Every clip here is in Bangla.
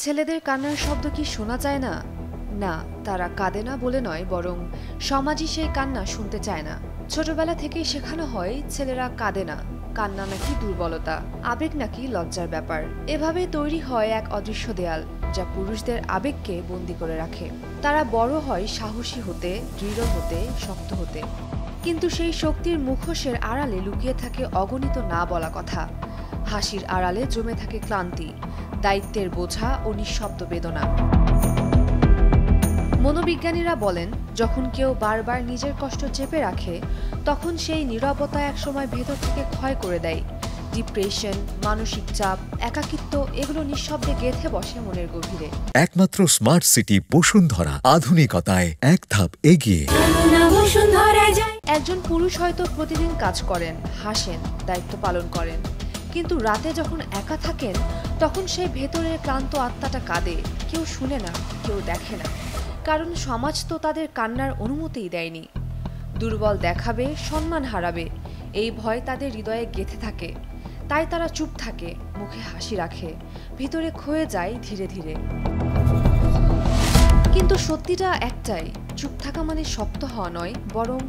ছেলেদের কান্নার শব্দ কি শোনা যায় না? না, তারা কাঁদে না বলে নয়, বরং সমাজই সেই কান্না শুনতে চায় না। ছোটবেলা থেকেই শেখানো হয় ছেলেরা কাঁদে না, কান্না নাকি দুর্বলতা, আবেগ নাকি লজ্জার ব্যাপার। এভাবেই তৈরি হয় এক অদৃশ্য দেয়াল, যা পুরুষদের আবেগকে বন্দি করে রাখে। তারা বড় হয় সাহসী হতে, দৃঢ় হতে, শক্ত হতে, কিন্তু সেই শক্তির মুখোশের আড়ালে লুকিয়ে থাকে অগণিত না বলা কথা। হাসির আড়ালে জমে থাকে ক্লান্তি, দায়িত্বের বোঝা ও নিঃশব্দ বেদনা। মনোবিজ্ঞানীরা বলেন, যখন কেউ বারবার নিজের কষ্ট চেপে রাখে, তখন সেই নীরবতা একসময় ভেতর থেকে ক্ষয় করে দেয়। ডিপ্রেশন, মানসিক চাপ, একাকিত্ব এগুলো নিঃশব্দে গেঁথে বসে মনের গভীরে। একমাত্র স্মার্ট সিটি বসুন্ধরা, আধুনিকতায় এক ধাপ এগিয়ে। একজন পুরুষ হয়তো প্রতিদিন কাজ করেন, হাসেন, দায়িত্ব পালন করেন, কিন্তু রাতে যখন একা থাকেন, তখন সেই ভেতরের ক্লান্ত আত্মাটা কাঁদে। কেউ শুনে না, কেউ দেখে না, কারণ সমাজ তো তাদের কান্নার অনুমতিই দেয়নি। দুর্বল দেখাবে, সম্মান হারাবে, এই ভয় তাদের হৃদয়ে গেঁথে থাকে। তাই তারা চুপ থাকে, মুখে হাসি রাখে, ভিতরে ক্ষয়ে যায় ধীরে ধীরে। কিন্তু সত্যিটা একটাই, চুপ থাকা মানে শক্ত হওয়া নয়, বরং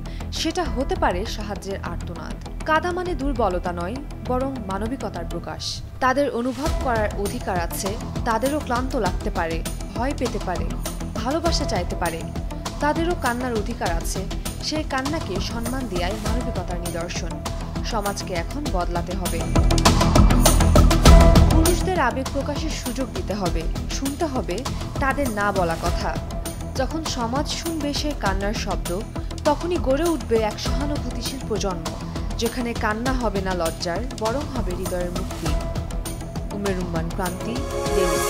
সেটা হতে পারে সাহায্যের আর্তনাদ। কাঁদা মানে দুর্বলতা নয়, বরং মানবিকতার প্রকাশ। তাদের অনুভব করার অধিকার আছে, তাদেরও ক্লান্ত লাগতে পারে, ভয় পেতে পারে, ভালোবাসা চাইতে পারে, তাদেরও কান্নার অধিকার আছে। সেই কান্নাকে সম্মান দেয়াই মানবিকতার নিদর্শন। সমাজকে এখন বদলাতে হবে। পুরুষদের আবেগ প্রকাশের সুযোগ দিতে হবে, শুনতে হবে তাদের না বলা কথা। যখন সমাজ শুনবে সেই কান্নার শব্দ, তখনই গড়ে উঠবে এক সহানুভূতিশীল প্রজন্ম, যেখানে কান্না হবে না লজ্জার, বরং হবে হৃদয়ের মুক্তি। উমের রুম্মান, ক্রান্তি, ডেলি।